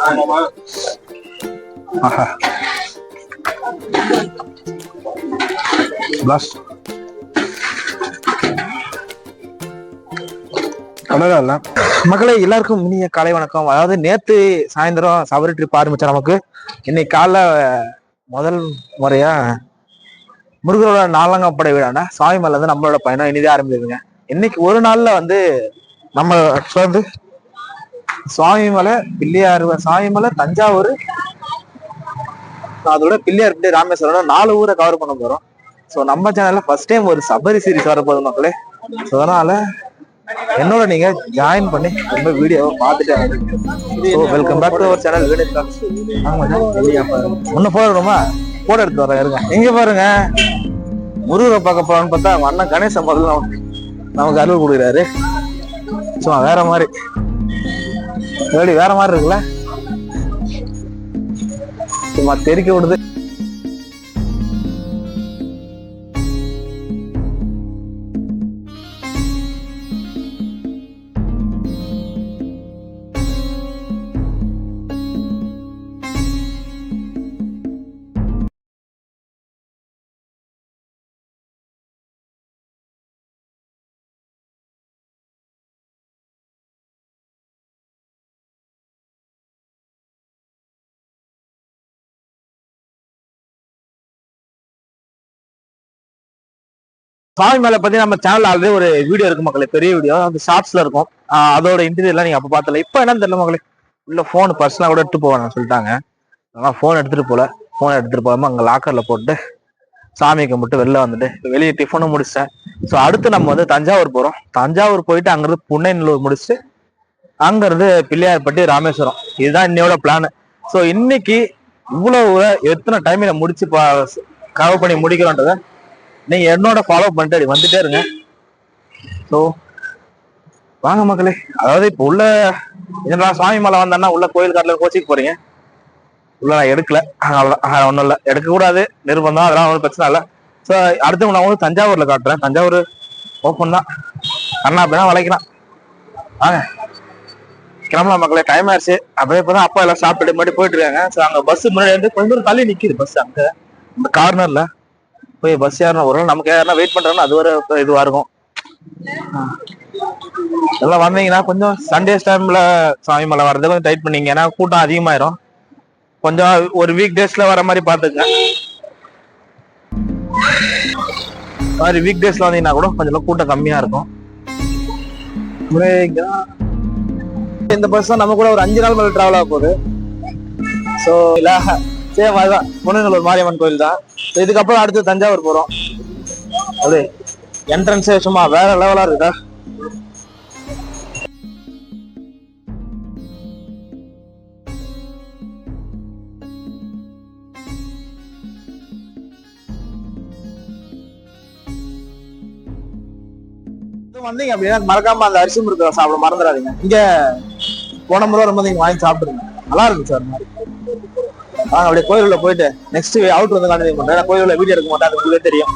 மக்களே எல்லாருக்கும் இனிய காலை வணக்கம். அதாவது நேத்து சாயந்தரம் சபரி ட்ரிப் ஆரம்பிச்சா நமக்கு இன்னைக்கு காலைல முதல் முறையா முருகரோட நாலங்கப்படை வீடான சுவாமிமலை வந்து நம்மளோட பயணம் இனிதே ஆரம்பிக்குதுங்க. இன்னைக்கு ஒரு நாள்ல வந்து நம்ம வந்து சுவாமிமலை, பிள்ளையார், சுவாமிமலை, தஞ்சாவூர், அதோட பிள்ளையார்பட்டி, ராமேஸ்வரம் 4 ஊரை கவர் பண்ண போறோம். ஸோ நம்ம சேனல்ல ஃபர்ஸ்ட் டைம் ஒரு சபரி சீரிஸ் வரப்போகுது மக்களே. ஸோ அதனால என்னோட நீங்க ஜாயின் பண்ணி ரொம்ப வீடியோவை பார்த்துட்டு welcome back to our channel. ஒன்னு போடுறோமா போட எடுத்து வர இருங்க. எங்க பாருங்க முருகரை பார்க்க போறான்னு பார்த்தா அவங்க அண்ணன் கணேசன் முதல்ல நமக்கு அருள் கொடுக்குறாரு. சும்மா வேற மாதிரி வேற மாதிரி இருக்குல்ல, சும்மா தெரிக்க விடுது. சுவாமிமலை பத்தி நம்ம சேனல் ஆல்ரெடி ஒரு வீடியோ இருக்கு மக்களே, பெரிய வீடியோ, அந்த ஷார்ட்ஸ்ல இருக்கும். அதோட இன்டீரியர்லாம் நீங்க அப்ப பார்த்தல. இப்ப என்னன்னு தெரியல மக்களே, உள்ள போன் பர்சனலா கூட எடுத்து போவேன் சொல்லிட்டாங்க. ஆனால் போன் எடுத்துட்டு போகாம அங்க லாக்கர்ல போட்டு சாமி கும்பிட்டு வெளில வந்துட்டு வெளியே டிஃபனும் முடிச்சிட்டேன். ஸோ அடுத்து நம்ம வந்து தஞ்சாவூர் போறோம். தஞ்சாவூர் போயிட்டு அங்கிருந்து புன்னைநல்லூர் முடிச்சுட்டு அங்கிருந்து பிள்ளையார்பட்டி, ராமேஸ்வரம், இதுதான் இன்னையோட பிளான். ஸோ இன்னைக்கு இவ்வளவு எத்தனை டைம் முடிச்சு கவர் பண்ணி முடிக்கிறோன்றத நீங்க என்னோட ஃபாலோ பண்ணிட்டு வந்துட்டே இருங்க. ஸோ வாங்க மக்களே. அதாவது இப்போ உள்ள என்னடா சுவாமிமலை வந்தேன்னா உள்ள கோயில் காட்டில் கோச்சிக்கு போறீங்க. உள்ள நான் எடுக்கல, அதனால ஒன்றும் இல்லை, எடுக்கக்கூடாது நிர்பந்தம், அதெல்லாம் ஒன்றும் பிரச்சனை இல்லை. ஸோ அடுத்து நான் வந்து தஞ்சாவூர்ல காட்டுறேன். தஞ்சாவூர் ஓப்பன் தான், அண்ணா அப்படின்னா வளைக்கலாம். வாங்க கிளம்பலாம் மக்களே, டைம் ஆயிடுச்சு. அப்படியே இப்போதான் அப்பா எல்லாம் சாப்பிட்டு முன்னாடி போயிட்டு இருக்காங்க. ஸோ அங்கே பஸ் முன்னாடி வந்து கொஞ்சம் தூரம் தள்ளி நிற்கிது பஸ். அங்கே இந்த கார்னர்ல போய் பஸ் யாருன்னா ஒரு நமக்கு யாருன்னா வெயிட் பண்றோம்னா அது ஒரு இதுவா இருக்கும். எல்லாம் வந்தீங்கன்னா கொஞ்சம் சண்டேஸ் டைம்ல சுவாமிமலை வர்றது கொஞ்சம் டைட் பண்ணீங்க, ஏன்னா கூட்டம் அதிகமாயிரும். கொஞ்சம் ஒரு வீக் டேஸ்ல வர மாதிரி பாத்துங்க. வீக் டேஸ்ல வந்தீங்கன்னா கூட கொஞ்சம் கூட்டம் கம்மியா இருக்கும். இந்த பஸ் தான் நம்ம கூட ஒரு 5 நாள் மேல டிராவல் ஆக போகுது. ஸோ இல்ல சேம் அதுதான், புன்னைநல்லூர் மாரியம்மன் கோயில் தான். இதுக்கப்புறம் அடுத்து தஞ்சாவூர் போறோம். அது என்ட்ரன்ஸே சும்மா வேற லெவலா இருக்கா. வந்தீங்க அப்படின்னா மறக்காம அந்த அரிசி முறுக்கு சாப்பிட மறந்துடாதீங்க. இங்க போன முறை ரொம்ப நீங்க வாங்கி சாப்பிடுங்க, நல்லா இருக்கு சார். மாதிரி வாங்க அப்படியே கோயிலுள்ள போயிட்டு நெக்ஸ்ட் அவுட் வந்து கண்டினியூ பண்றேன். கோயிலுள்ள வீடியோ எடுக்க மாட்டேன், அது உங்களுக்கு தெரியும்.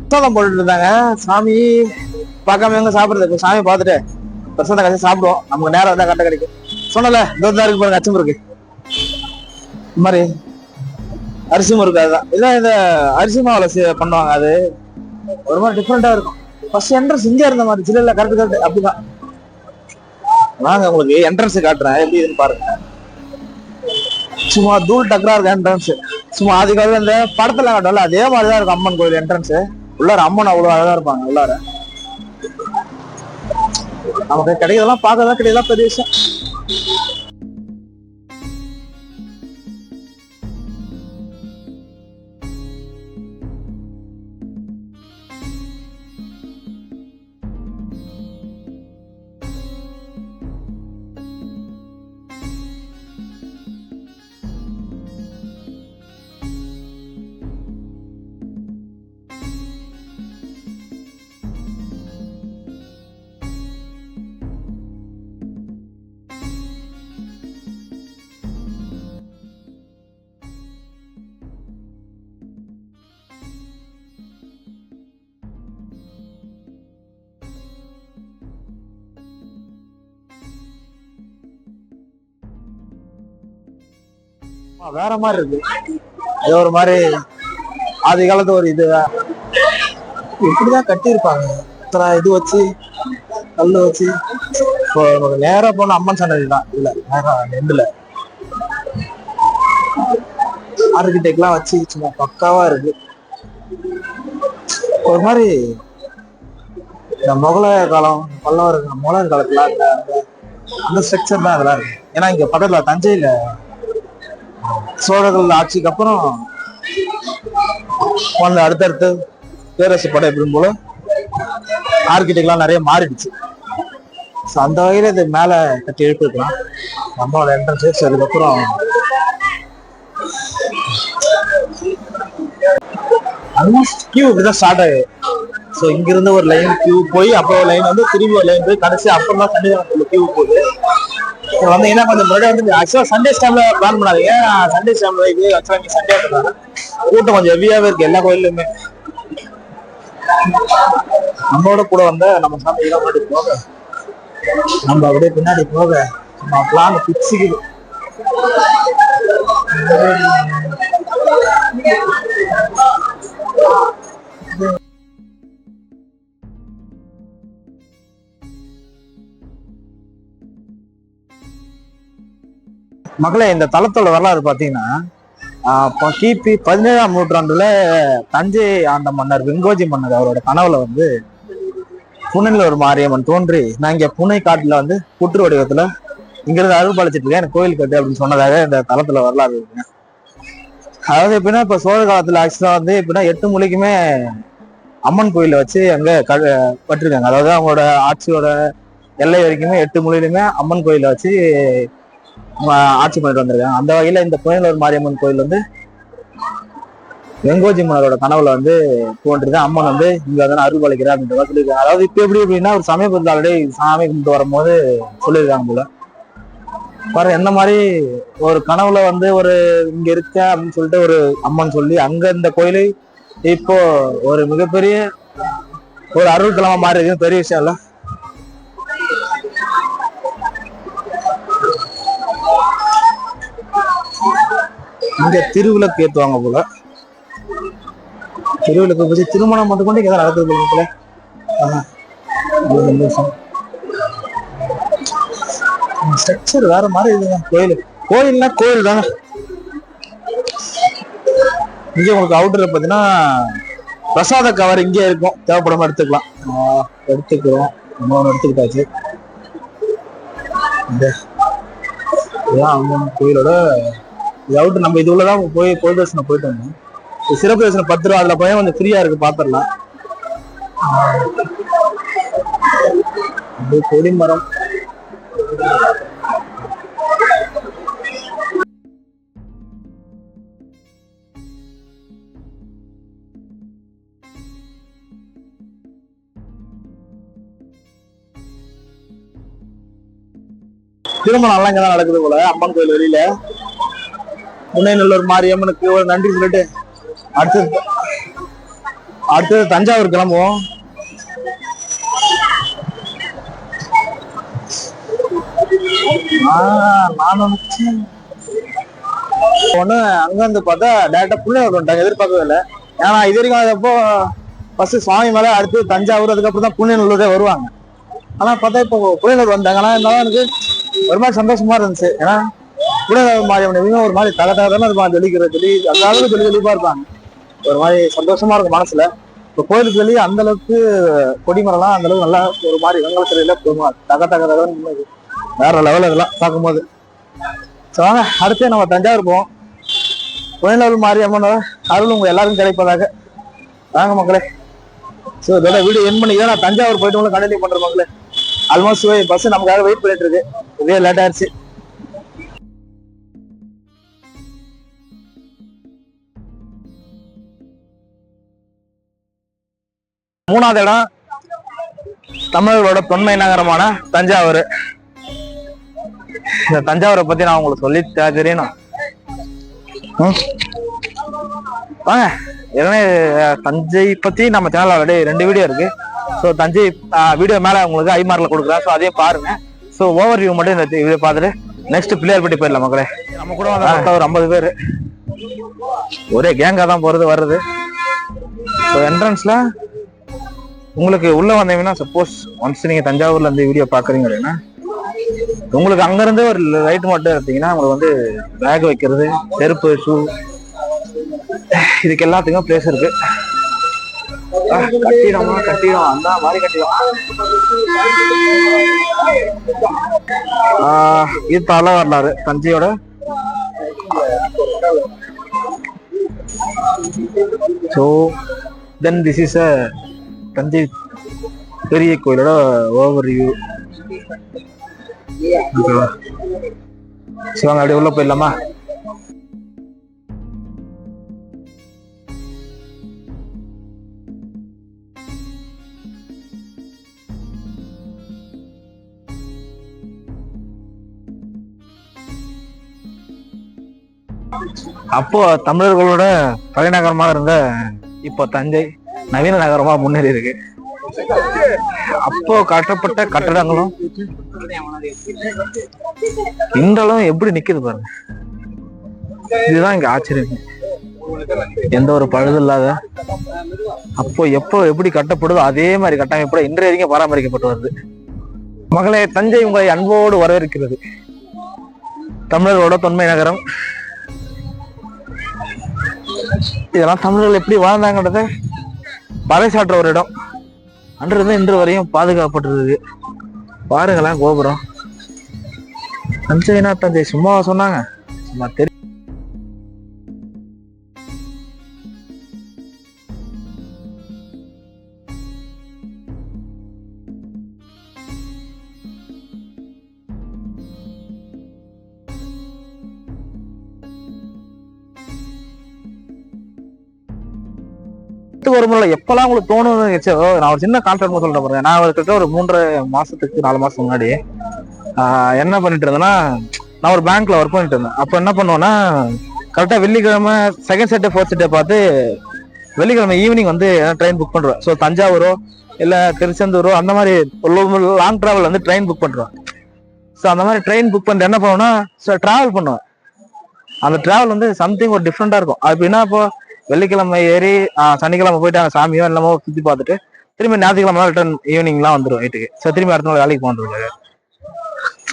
பிரசாதம் போட்டுட்டு இருந்தாங்க, சாமி பார்க்காம எங்க சாப்பிடுறது. சாமி பார்த்துட்டு பிரசாதம் கட்சி சாப்பிடுவோம், நமக்கு நேரம் வந்தா கட்ட கிடைக்கும். சொன்னல இந்த இருக்கு பாருங்க, அச்சம் இருக்கு இந்த மாதிரி அரிசி முறுக்கு. அதுதான் இதான் இந்த அரிசி மாவுல பண்ணுவாங்க. அது ஒரு மாதிரி டிஃப்ரெண்டா இருக்கும். ஃபர்ஸ்ட் என்ட்ரன்ஸ் இங்க இருந்த மாதிரி சில கரெக்ட் அப்படிதான். வாங்க உங்களுக்கு என்ட்ரன்ஸ் காட்டுறேன், எப்படி இதுன்னு பாருங்க. சும்மா தூள் டக்கரா இருக்கு என்ட்ரன்ஸ். சும்மா ஆதி காலத்துல இந்த படத்துல காட்டும்ல அதே மாதிரிதான் இருக்கும் அம்மன் கோயில் என்ட்ரன்ஸ். உள்ளார அம்மன் அவ்வளவு அழகா இருப்பாங்க. உள்ளார நமக்கு கிடைக்கிறதெல்லாம் பார்க்கறதா கிடையாது பெரிய விஷயம். வேற மாதிரி இருக்கு. அது ஒரு மாதிரி ஆதி காலத்து ஒரு இது இப்படிதான் கட்டியிருப்பாங்க. இது வச்சு கல்லு வச்சு நேரா போன அம்மன் சன்னதி தான். இல்ல நேரா நெண்டுல ஆர்கிடெக்ட் எல்லாம் வச்சு சும்மா பக்காவா இருக்கு. ஒரு மாதிரி இந்த முகலாய காலம் முகலாயர் காலத்துல அந்த ஸ்ட்ரக்சர் தான் அதெல்லாம் இருக்கு. ஏன்னா இங்க பக்கத்துல தஞ்சையில சோழர்கள் ஆட்சிக்கு அப்புறம் அடுத்தடுத்து பேரரசு படம் எப்படி போல ஆர்கிடெக்ட்லாம் நிறைய மாறிடுச்சு. அந்த வகையில இது மேல கட்டி எழுப்பிருக்கலாம் நம்மளோட என்ட்ரன்ஸ். அதுக்கப்புறம் ஆல்மோஸ்ட் கியூ இப்படிதான் ஸ்டார்ட் ஆகுது. ஸோ இங்க இருந்து ஒரு லைன் கியூ போய் அப்புறம் ஒரு லைன் வந்து திரும்பி ஒரு லைன் போய் கடைசி அப்புறம் தான் சண்டே கியூ போகுது. வந்தீங்கன்னா கொஞ்சம் முன்னாடி வந்து ஆக்சுவலா சண்டே டைம்ல பிளான் பண்ணாதீங்க. சண்டே டைம்ல இது ஆக்சுவலா சண்டே கூட்டம் கொஞ்சம் ஹெவியாவே இருக்கு எல்லா கோயிலுமே. நம்மளோட கூட வந்த நம்ம சாமி முன்னாடி போக நம்ம அப்படியே பின்னாடி போக நம்ம பிளான் பிச்சுக்குது. மக்களே, இந்த தலத்தோட வரலாறு பாத்தீங்கன்னா கிபி 17ஆம் நூற்றாண்டுல தஞ்சை ஆண்ட மன்னர் வெங்கோஜி மன்னர் அவரோட கனவுல வந்து புனேல ஒரு மாரியம்மன் தோன்றி நான் இங்க புனை காட்டுல வந்து புற்று வடிவத்துல இங்க இருந்து அருள் பாலிச்சிட்டு இருக்கேன், எனக்கு கோயில் கட்டு அப்படின்னு சொன்னதாக இந்த தலத்துல வரலாறு இருக்குங்க. அதாவது எப்படின்னா இப்ப சோழ காலத்துல ஆக்சுவலா வந்து எப்படின்னா 8 மூலைக்குமே அம்மன் கோயில வச்சு அங்க கட்டிருக்காங்க. அதாவது அவங்களோட ஆட்சியோட எல்லை வரைக்குமே 8 மூலையிலுமே அம்மன் கோயில வச்சு ஆட்சி பண்ணிட்டு வந்திருக்காங்க. அந்த வகையில இந்த புனேலூர் மாரியம்மன் கோயில் வந்து வெங்கோஜி மன்னரோட கனவுல வந்து தோன்றிதான் அம்மன் வந்து இங்க வந்து அருள் பாலிக்கிறார் அப்படின்ற மாதிரி சொல்லியிருக்காங்க. அதாவது இப்ப எப்படி அப்படின்னா ஒரு சமயபுரத்தில் ஆல்ரெடி சாமி கும்பிட்டு வரும்போது சொல்லியிருக்காங்க போல. பாரு எந்த மாதிரி ஒரு கனவுல வந்து ஒரு இங்க இருக்க அப்படின்னு சொல்லிட்டு ஒரு அம்மன் சொல்லி அங்க இந்த கோயிலை இப்போ ஒரு மிகப்பெரிய ஒரு அருள் தலமா மாறி இருக்கு. பெரிய விஷயம் இல்ல. இங்க திருவிளக்கு ஏத்துவாங்க போல. திருவிளக்கு பத்தி திருமணம் மட்டும் கொண்டு இங்க நடக்குது போல. ஸ்ட்ரக்சர் வேற மாதிரி இருக்குங்க. கோயில்னா கோயில் தானே. இங்க உங்களுக்கு அவுட்டர்ல பாத்தீங்கன்னா பிரசாத கவர் இங்கே இருக்கும், தேவைப்படாம எடுத்துக்கலாம். எடுத்துக்கிறோம், எடுத்துக்கிட்டாச்சு. அம்மன் கோயிலோட அவுட்டர் நம்ம இது உள்ளதான் போய் கோயில் தரிசனம் போயிட்டு வந்தோம். சிறப்பு தரிசனம் 10 ரூபா, அதுல போய் கொஞ்சம் ஃப்ரீயா இருக்கு, பாத்திரலாம். கொடிமரம் திருமணம் எல்லாம் இங்கதான் நடக்குது போல. அம்மன் கோயில் வெளியில புனேநல்லூர் மாரியம்மனுக்கு ஒரு நன்றி சொல்லிட்டு அடுத்தது தஞ்சாவூர் கிளம்புவோம். ஒண்ணு அங்க வந்து பார்த்தா டேரக்டா புனேநல்லூர் வந்துட்டாங்க, எதிர்பார்க்கவே இல்லை. ஏன்னா இது வரைக்கும் அதப்போ ஃபர்ஸ்ட் சுவாமி மேல அடுத்து தஞ்சாவூர், அதுக்கப்புறம் தான் புனேநல்லூரே வருவாங்க. ஆனா பார்த்தா இப்போ புனேநல்லூர் வந்தாங்க. ஆனா இருந்தாலும் எனக்கு ஒரு மாதிரி சந்தோஷமா இருந்துச்சு. ஏன்னா புனேநல்லூர் மாரியம்மன் ஒரு மாதிரி தகதான இருப்பாங்க, தெளிப்பா இருப்பாங்க. ஒரு மாதிரி சந்தோஷமா இருக்கும் மனசுல. இப்போ கோயிலுக்கு வெளியே அந்த அளவுக்கு கொடிமரம்லாம் அந்த அளவுக்கு நல்லா ஒரு மாதிரி வெங்கல சிலையில தகன்னு வேற லெவல் இதெல்லாம் பார்க்கும்போது. வாங்க அடுத்து நம்ம தஞ்சாவூர் போவோம். புனேநல்லூர் மாரியம்மனோட அருள் உங்க எல்லாருக்கும் கிடைப்பதாக. வாங்க மக்களே. ஸோ இதோட வீடியோ என் பண்ணி நான் தஞ்சாவூர் போயிட்டு கண்டினியூ பண்றேன் மக்களே. ஆல்மோஸ்ட் பஸ் நமக்காக வெயிட் பண்ணிட்டு இருக்கு, இதே லேட் ஆயிடுச்சு. மூணாவது இடம் தமிழர்களோட தொன்மை நகரமான தஞ்சாவூர். இந்த தஞ்சாவூரை பத்தி நான் உங்களுக்கு சொல்லி தெரியணும். வாங்க, ஏற்கனவே தஞ்சை பத்தி நம்ம சேனல் ஆல்ரெடி 2 வீடியோ இருக்கு. ஸோ தஞ்சை வீடியோ மேல உங்களுக்கு ஐமார்ல கொடுக்குறேன், ஸோ அதையும் பாருங்க. ஸோ ஓவர் வியூ மட்டும் இந்த வீடியோ பார்த்துட்டு நெக்ஸ்ட் பிள்ளையார்பட்டி போயிடலாம் மக்களே. நம்ம கூட ஒரு 50 பேர் ஒரே கேங்கா தான் போறது வர்றது. என்ட்ரன்ஸ்ல உங்களுக்கு உள்ள வந்தீங்கன்னா, சப்போஸ் ஒன்ஸ் நீங்க தஞ்சாவூர்ல இருந்து வீடியோ பாக்குறீங்க அப்படின்னா, உங்களுக்கு அங்க இருந்து ஒரு ரைட் மட்டும் எடுத்தீங்கன்னா உங்களுக்கு வந்து பேக் வைக்கிறது, செருப்பு, ஷூ, இதுக்கு எல்லாத்துக்கும் பிளேஸ் இருக்கு. கட்டிடம் அந்த மாதிரி கட்டிடம். இது தலை வரலாறு தஞ்சையோட. So then this is a Thanjai பெரிய கோயிலோட ஓவர் வியூ. சிவாங்க அப்படியே உள்ள போயிடலாமா? அப்போ தமிழர்களோட தலைநகரமாக இருந்த இப்போ தஞ்சை நவீன நகரமா முன்னேறி இருக்கு. அப்போ கட்டப்பட்ட கட்டடங்களும் இன்றளவும் எப்படி நிக்குது பாருங்க. இதுதான் இங்க ஆச்சரியம். எந்த ஒரு பழுது இல்லாத, அப்போ எப்போ எப்படி கட்டப்படுதோ அதே மாதிரி கட்டமைப்போட இன்றைய வரைக்கும் பராமரிக்கப்பட்டு வருது. மகளே, தஞ்சை உங்களை அன்போடு வரவேற்கிறது. தமிழர்களோட தொன்மை நகரம். இதெல்லாம் தமிழர்கள் எப்படி வாழ்ந்தாங்கன்றத பறைசாற்ற ஒரு இடம். அன்றிருந்து இன்று வரையும் பாதுகாப்பட்டிருக்கு. பாருங்களேன் கோபுரம். தஞ்சைனா தஞ்சை சும்மாவா சொன்னாங்க? சும்மா தெரியும். வரும்போது எப்பெல்லாம் உங்களுக்கு தோணுன்னு நான் ஒரு சின்ன கான்செப்ட் சொல்றேன் பாருங்க. நான் கிட்ட ஒரு 3.5 மாசத்துக்கு 4 மாசம் முன்னாடி என்ன பண்ணிட்டு இருந்தேன்னா, நான் ஒரு பேங்க்ல ஒர்க் பண்ணிட்டு இருந்தேன். அப்ப என்ன பண்ணுவேன்னா, கரெக்டா வெள்ளிக்கிழமை செகண்ட் செட்டே ஃபோர்த் செட்டே பார்த்து வெள்ளிக்கிழமை ஈவினிங் வந்து ட்ரெயின் புக் பண்றேன். ஸோ தஞ்சாவூரோ இல்ல திருச்செந்தூரோ அந்த மாதிரி லாங் டிராவல் வந்து ட்ரெயின் புக் பண்றோம். ஸோ அந்த மாதிரி ட்ரெயின் புக் பண்ணிட்டு என்ன பண்ணுவோம்னா, டிராவல் பண்ணுவேன். அந்த டிராவல் வந்து சம்திங் ஒரு டிஃப்ரெண்டா இருக்கும். அது என்ன, இப்போ வெள்ளிக்கிழமை ஏறி சனிக்கிழமை போயிட்டு அங்கே சாமியோ எல்லாமோ சுற்றி பார்த்துட்டு திரும்பி ஞாயிற்றுக்கிழமை ரிட்டர்ன் ஈவினிங்லாம் வந்துடும் வீட்டுக்கு. ஸோ திரும்பி அடுத்த நாள் வேலைக்கு போகிறது.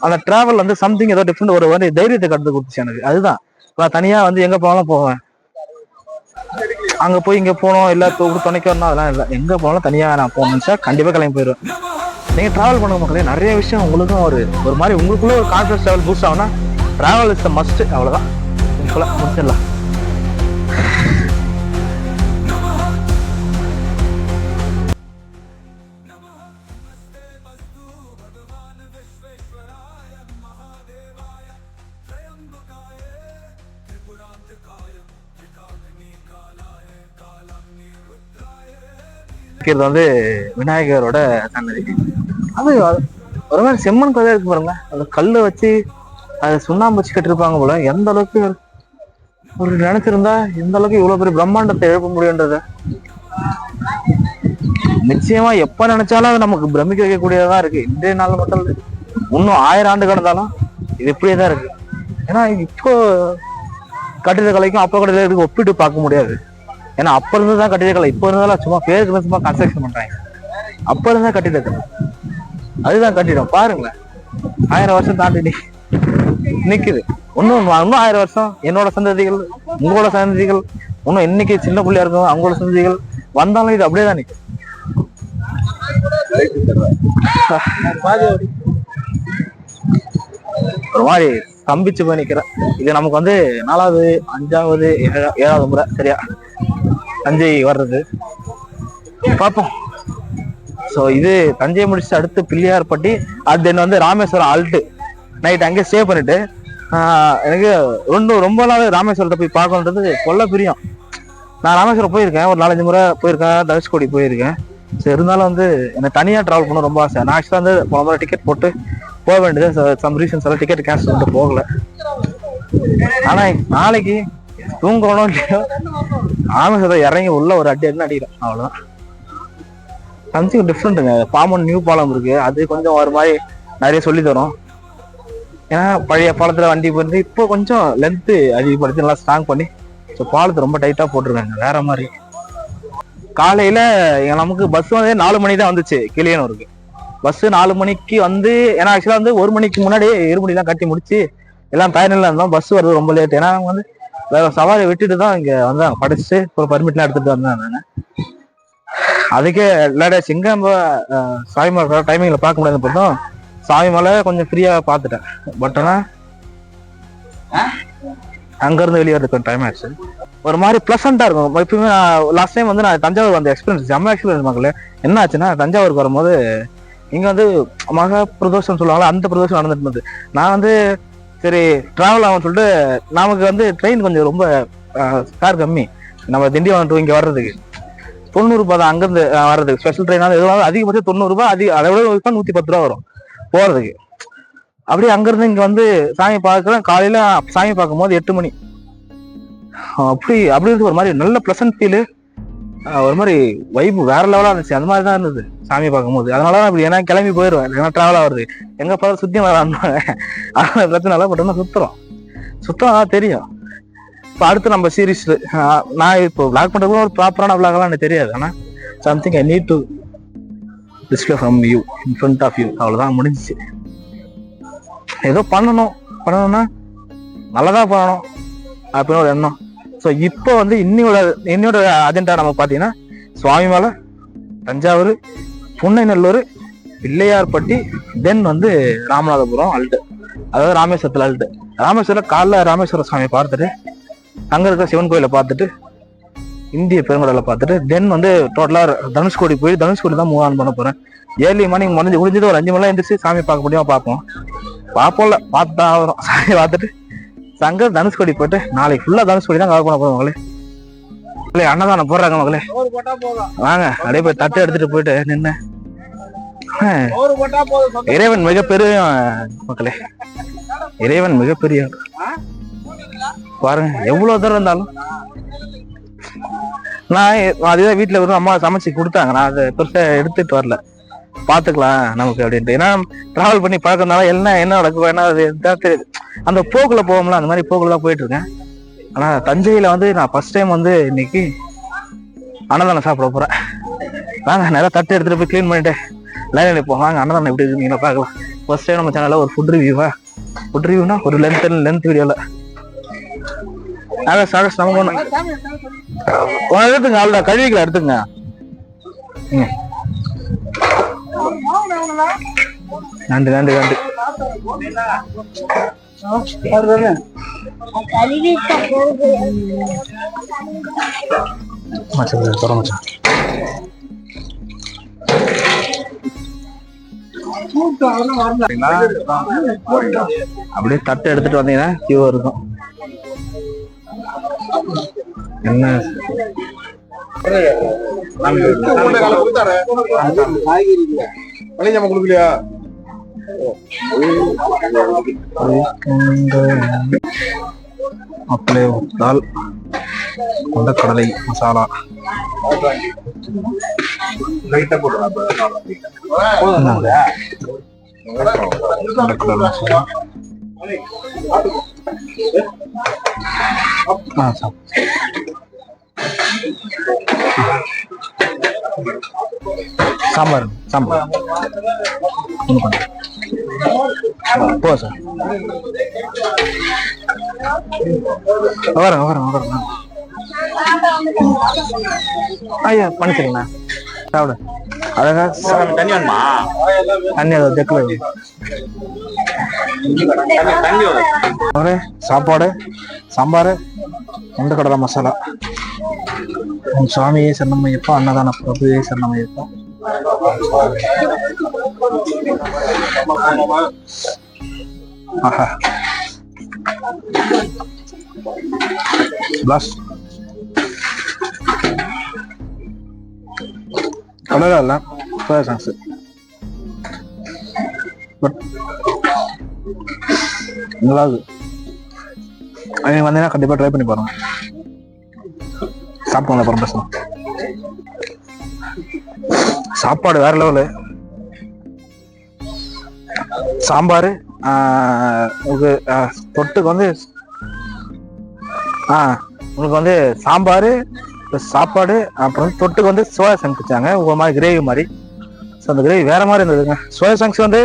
அந்த டிராவல் வந்து சம்திங் ஏதோ டிஃப்ரெண்ட் ஒரு வந்து தைரியத்தை கற்றுக் கொடுத்துச்சு எனக்கு. அதுதான் நான் தனியாக வந்து எங்கே போனாலும் போவேன். அங்கே போய் இங்கே போனோம் இல்லை துணைக்கணும் அதெல்லாம் இல்லை. எங்கே போனாலும் தனியாக நான் போகணும்னு கண்டிப்பாக கிளம்பி போயிடுவேன். நீங்கள் ட்ராவல் பண்ணுங்க மக்களே, நிறைய விஷயம் உங்களுக்கும் ஒரு மாதிரி உங்களுக்குள்ள ஒரு கான்ஃபிடன்ஸ் லெவல் பூஸ்ட் ஆகும்னா ட்ராவல் இஸ் த மஸ்ட். அவ்வளோதான், சிம்பிளாக முடிச்சிடலாம். வந்து விநாயகரோட சன்னதி. அது ஒரு மாதிரி செம்மண் கதையா இருக்கு பாருங்க. அந்த கல்லை வச்சு அதை சுண்ணாம்பு வச்சு கட்டிருப்பாங்க போல. எந்த அளவுக்கு ஒரு நினைச்சிருந்தா எந்த அளவுக்கு இவ்வளவு பெரிய பிரம்மாண்டத்தை எழுப்ப முடியும்ன்றத நிச்சயமா எப்ப நினைச்சாலும் அது நமக்கு பிரமிக்க வைக்கக்கூடியதான் இருக்கு. இன்றைய நாள் மட்டும் இன்னும் 1000 ஆண்டு கடந்தாலும் இது இப்படியேதான் இருக்கு. ஏன்னா இப்போ கட்டிடக்கலைக்கும் அப்போ கட்டிடக்கலைக்கும் ஒப்பிட்டு பார்க்க முடியாது. ஏன்னா அப்ப இருந்துதான் கட்டிடக்கலை, இப்ப இருந்தாலும் சும்மா பேருக்கு சும்மா கன்ஸ்ட்ரக்ஷன் பண்றாங்க. அப்ப இருந்தா கட்டிடக்கலை, அதுதான் கட்டிடம். பாருங்களேன், 1000 வருஷம் தாண்டி நிக்குது. இன்னும் 1000 வருஷம் என்னோட சந்ததிகள், உங்களோட சந்ததிகள், இன்னும் இன்னைக்கு சின்ன பிள்ளையா இருக்கும் அவங்களோட சந்ததிகள் வந்தாலும் இது அப்படியே தான் நிக்கும். ஒரு மாதிரி ஸ்தம்பிச்சு போய் நிக்கிறேன். இது நமக்கு வந்து 4வது 5வது 7வது முறை சரியா தஞ்சை வர்றது. பார்ப்போம். ஸோ இது தஞ்சை முடிச்சு அடுத்து பிள்ளையார்பட்டி, அது தென் வந்து ராமேஸ்வரம் அல்ட்டு நைட் அங்கே ஸ்டே பண்ணிட்டு எனக்கு ரொம்ப நாள் ராமேஸ்வரத்தை போய் பார்க்கணுன்றது கொல்ல பிரியம். நான் ராமேஸ்வரம் போயிருக்கேன், ஒரு 4-5 முறை போயிருக்கேன், தனுஷ்கோடி போயிருக்கேன். ஸோ இருந்தாலும் வந்து எனக்கு தனியாக ட்ராவல் பண்ண ரொம்ப ஆசை. நான் ஆக்சுவலாக வந்து போன முறை டிக்கெட் போட்டு போக வேண்டியது, சம் ரீசன்ஸ் எல்லாம் டிக்கெட் கேன்சல் பண்ணிட்டு போகல. ஆனா நாளைக்கு தூங்கணும் இல்லையோ ராமேஸ்வரம் இறங்கி உள்ள ஒரு அடி அடிக்கிறேன், அவ்வளவுதான். சம்திங் டிஃப்ரெண்ட்டுங்க. பாம்பன் நியூ பாலம் இருக்கு, அது கொஞ்சம் ஒரு மாதிரி நிறைய சொல்லி தரும். ஏன்னா பழைய பாலத்துல வண்டி போயிருந்து இப்போ கொஞ்சம் லென்த்து அதிகப்படுத்தி நல்லா ஸ்ட்ராங் பண்ணி ஸோ பாலத்தை ரொம்ப டைட்டா போட்டிருக்காங்க வேற மாதிரி. காலையில நமக்கு பஸ் வந்து 4 மணி தான் வந்துச்சு கிளியனூருக்கு. பஸ் 4 மணிக்கு வந்து, ஏன்னா ஆக்சுவலா வந்து 1 மணிக்கு முன்னாடியே எருமணிலாம் கட்டி முடிச்சு எல்லாம் தயாரில இருந்தோம். பஸ் வருது ரொம்ப லேட். ஏன்னா வந்து வேற சவாரி விட்டுட்டு தான் இங்க வந்தாங்க, படிச்சுட்டு ஒரு பர்மிட்லாம் எடுத்துட்டு வந்தாங்க. அதுக்கே லேட்டாச்சு. இங்க நம்ம சாமிமலை டைமிங்ல பார்க்க முடியாது பார்த்தோம். சாமிமலை கொஞ்சம் ஃப்ரீயா பார்த்துட்டேன். பட் ஆனா அங்க இருந்து வெளியே வரதுக்கு டைம் ஆயிடுச்சு. ஒரு மாதிரி பிளசண்டா இருக்கும். எப்பவுமே லாஸ்ட் டைம் வந்து நான் தஞ்சாவூர் வந்த எக்ஸ்பீரியன்ஸ் செம்ம எக்ஸ்பீரியன்ஸ் மக்களே. என்ன ஆச்சுன்னா, தஞ்சாவூருக்கு வரும்போது இங்க வந்து மகா பிரதோஷம் சொல்லுவாங்களா, அந்த பிரதோஷம் நடந்துட்டு இருந்தது. நான் வந்து சரி டிராவல் ஆகும்னு சொல்லிட்டு, நமக்கு வந்து ட்ரெயின் கொஞ்சம் ரொம்ப கார் கம்மி, நம்ம திண்டிவனம் டு இங்க வர்றதுக்கு 90 ரூபாய் தான். அங்கிருந்து வர்றதுக்கு ஸ்பெஷல் ட்ரெயினாவது எதுவாக அதிகபட்சம் 90 ரூபாய், அதை விட 110 ரூபா வரும் போறதுக்கு. அப்படியே அங்கிருந்து இங்க வந்து சாமி பார்க்குறேன். காலையில சாமி பார்க்கும்போது 8 மணி. அப்படி இருந்து ஒரு மாதிரி நல்ல பிளசன்ட் ஃபீலு, ஒரு மாதிரி வைப்பு வேற லெவலா இருந்துச்சு. அந்த மாதிரி தான் இருந்தது சாமி பார்க்கும்போது. அதனாலதான் அப்படி ஏன்னா கிளம்பி போயிடுவேன், ஏன்னா டிராவல் ஆகுறது எங்க பார்த்து சுத்தி வராங்க பிரச்சனை இல்லை. பட் சுத்தம் தெரியும். இப்போ அடுத்து நம்ம சீரீஸ் நான் இப்போ விளாக் பண்றது ஒரு ப்ராப்பரான விளாக்லாம் எனக்கு தெரியாது. ஆனா something I need to display from you in front of you. அவ்வளவுதான், முடிஞ்சிச்சு. ஏதோ பண்ணணும்னா நல்லதா பண்ணணும் அப்படின்னு ஒரு எண்ணம். ஸோ இப்போ வந்து இன்னோட அஜெண்டா நம்ம பார்த்தீங்கன்னா சுவாமிமலை, தஞ்சாவூர், புன்னைநல்லூர், பிள்ளையார்பட்டி, தென் வந்து ராமநாதபுரம் அல்ட்டு, அதாவது ராமேஸ்வரத்தில் அல்ட்டு. ராமேஸ்வரம் காலைல ராமேஸ்வர சாமி பார்த்துட்டு, அங்கே இருக்கிற சிவன் கோயிலை பார்த்துட்டு, இந்திய பெருங்கடலை பார்த்துட்டு, தென் வந்து டோட்டலாக தனுஷ்கோடி போய் தனுஷ்கோடி தான் மூவ் ஆன் பண்ண போகிறேன். ஏர்லி மார்னிங் முடிஞ்சது ஒரு 5 மணிலாம் எழுந்திரிச்சு சாமி பார்க்க முடியுமா பார்ப்போம்ல பார்த்து தான் ஆகிறோம். சாமி பார்த்துட்டு அங்க தனுஷ்கோடி போயிட்டு நாளைக்கு ஃபுல்லா தனுஷ்கோடி தான் கவர் பண்ண போறோம் மகளே. அன்னதானம் போடுறாங்க மகளே, வாங்க அப்படியே போய் தட்டு எடுத்துட்டு போயிட்டு நின்று. இறைவன் மிகப்பெரிய மக்களே, இறைவன் மிகப்பெரிய. பாருங்க எவ்வளவு தூரம் இருந்தாலும் நான் அதுதான் வீட்டுல வரும் அம்மா சமைச்சு கொடுத்தாங்க. நான் அதை பெருசா எடுத்துட்டு வரல, பாத்துக்கலாம் நமக்கு அப்படின்ட்டு. ஏன்னா டிராவல் பண்ணி பார்க்கறதுனால என்ன நடக்கும் என்ன தெரியுது. அந்த போக்குல போவோம்ல, அந்த மாதிரி போக்குல தான் போயிட்டு இருக்கேன். ஆனா தஞ்சையில வந்து நான் ஃபர்ஸ்ட் டைம் வந்து இன்னைக்கு அன்னதானம் சாப்பிட போறேன். வாங்க நிறைய தட்டு எடுத்துட்டு போய் கிளீன் பண்ணிட்டு லைன் நிற்போம். வாங்க அன்னதானம் எப்படி இருக்கு நீங்க பார்க்கலாம். ஃபர்ஸ்ட் டைம் நம்ம சேனல்ல ஒரு ஃபுட் ரிவ்யூனா ஒரு லென்த் வீடியோல நம்ம எடுத்துங்க. அவ்வளோ கழுவிக்கல எடுத்துங்க. நன்றி. அப்படியே தட்டு எடுத்துட்டு வந்தீங்கன்னா கியூ இருக்கும். என்ன கொடுக்கலையா? அப்படியே தால், கொண்டக்கடலை மசாலா சாம்பார் போ சார். வரேன். ஐயா பண்ணிக்கிறீங்கண்ணா சாப்பிட. அழகா தண்ணி வேணுமா? தண்ணி அதை தெக்கல. சாப்பாடு, சாம்பார், கொண்டக்கடலை மசாலா. சுவாமியே சரணமையப்பா, அன்னதான பிரபுவே சரணமையப்பா. ஆஹா பிளாஸ் அழகா இல்ல சாங்ஸ். பட் நல்லா இருக்கு. நீங்க வந்தீங்கன்னா கண்டிப்பா ட்ரை பண்ணி பாருங்க. சாப்பிட்டு அப்புறம் பேசலாம். சாப்பாடு வேற லெவலு. சாம்பார், உங்களுக்கு தொட்டுக்கு வந்து உங்களுக்கு வந்து சாம்பார் சாப்பாடு, அப்புறம் வந்து தொட்டுக்கு வந்து சோயா சங்க்ஸ் வச்சாங்க, ஒரு மாதிரி கிரேவி மாதிரி. ஸோ அந்த கிரேவி வேற மாதிரி இருந்ததுங்க. சோயா சங்க்ஸ் வந்து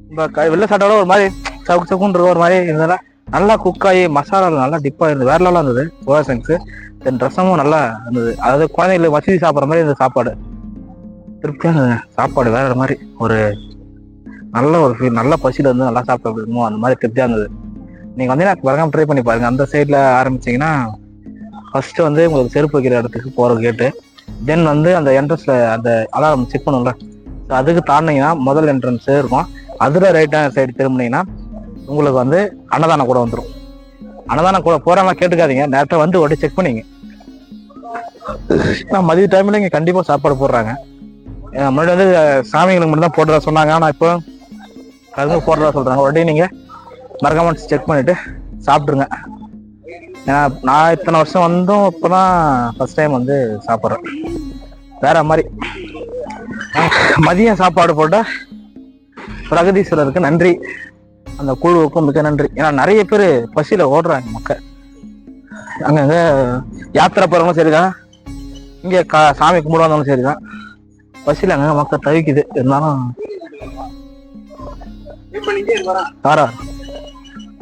இப்போ வெள்ளை சாட்டோட ஒரு மாதிரி சவுக்கு சவுக்குன்ற ஒரு மாதிரி இருந்ததுல, நல்லா குக் ஆகி மசாலா நல்லா டிப்பாக இருந்தது, வேற லெவலாக இருந்தது சோயா சங்க்ஸ். தென் ரசமும் நல்லா இருந்தது. அதாவது குழந்தைங்களுக்கு வசதி சாப்பிட்ற மாதிரி இருந்தது சாப்பாடு. திருப்தியான சாப்பாடு வேற மாதிரி ஒரு நல்ல ஒரு ஃபீல், நல்ல பசியில் இருந்து நல்லா சாப்பிட்டு அந்த மாதிரி திருப்தியாக இருந்தது. நீங்கள் வந்து எனக்கு வரகாம ட்ரை பண்ணி பாருங்க. அந்த சைடில் ஆரம்பிச்சிங்கன்னா ஃபர்ஸ்ட் வந்து உங்களுக்கு செருப்பு வைக்கிற இடத்துக்கு போகிற கேட்டு, தென் வந்து அந்த என்ட்ரன்ஸ்ல அந்த அலாரம் செக் பண்ணும்ல, ஸோ அதுக்கு தாண்டினீங்கன்னா முதல் என்ட்ரன்ஸ் இருக்கும். அதில் ரைட்டான சைடு திரும்பினீங்கன்னா உங்களுக்கு வந்து அன்னதான கூட வந்துடும். அன்னதானம் கூட போறாங்க கேட்டுக்காதீங்க, நேரத்தை வந்து ஒட்டி செக் பண்ணிங்க. நான் மதிய டைம்ல இங்கே கண்டிப்பாக சாப்பாடு போடுறாங்க. முன்னாடி வந்து சாமிங்களுக்கு மட்டும் தான் போடுறதா சொன்னாங்க, ஆனால் இப்போ அதுவும் போடுறதா சொல்றாங்க. உடனே நீங்கள் மறக்காம செக் பண்ணிட்டு சாப்பிட்ருங்க. ஏன்னா நான் இத்தனை வருஷம் வந்தும் இப்போதான் ஃபர்ஸ்ட் டைம் வந்து சாப்பிட்றேன் வேற மாதிரி. மதியம் சாப்பாடு போட்ட பிரகதீஸ்வரருக்கு நன்றி, அந்த குழுவுக்கும் மிக நன்றி. ஏன்னா நிறைய பேர் பசியில ஓடுறாங்க மக்கள். அங்கங்க யாத்திரை போறவங்களும் சரிதான், இங்க சாமி கும்பிட வந்தவங்களும் சரிதான், பசியில அங்க மக்கள் தவிக்குது. இருந்தாலும்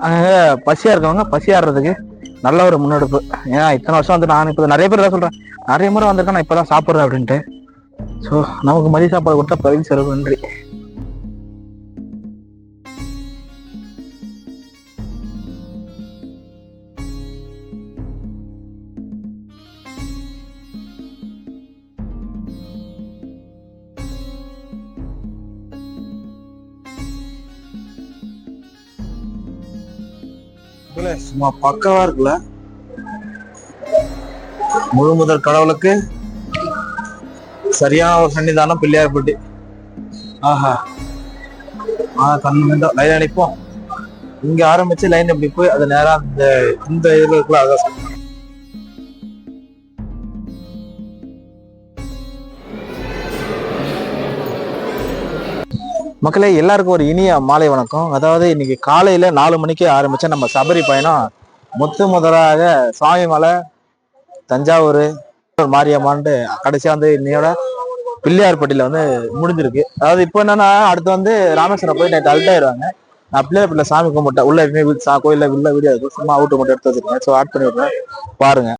அங்க பசியா இருக்கவங்க பசியாடுறதுக்கு நல்ல ஒரு முன்னெடுப்பு. ஏன்னா இத்தனை வருஷம் வந்து நான் இப்போ நிறைய பேர் தான் சொல்றேன், நிறைய முறை வந்திருக்கேன் நான் இப்பதான் சாப்பிட்றேன் அப்படின்ட்டு. ஸோ நமக்கு மதிய சாப்பாடு கொடுத்தா பிரவீன் சார் நன்றி. சும்மா பக்கவா இருக்குல்ல. முழு முதல் கடவுளுக்கு சரியான ஒரு சன்னிதானம் பிள்ளையார்பட்டி. ஆஹா, கண்ணு லைன் அனுப்போம். இங்க ஆரம்பிச்சு லைன் எப்படி போய் அது நேரம் இந்த இதுல இருக்குல்ல, அதான் மக்களே. எல்லாருக்கும் ஒரு இனிய மாலை வணக்கம். அதாவது இன்னைக்கு காலையில 4 மணிக்கு ஆரம்பிச்ச நம்ம சபரி பயணம் முதலாக சுவாமிமலை, தஞ்சாவூர், மாரியம்மான்ட்டு கடைசியா வந்து இன்னையோட பிள்ளையார்பட்டியில வந்து முடிஞ்சிருக்கு. அதாவது இப்போ என்னன்னா அடுத்து வந்து ராமேஸ்வரம் போய் நைட் அல்ட் ஆயிடுவாங்க. நான் பிள்ளையார்பட்டியில சாமி கும்பிட்டேன். உள்ள கோயில வீடியோ இருக்கும், சும்மா அவுட்டு மட்டும் எடுத்து வச்சிருக்கேன். ஸோ ஆட் பண்ணி விடுறேன் பாருங்க.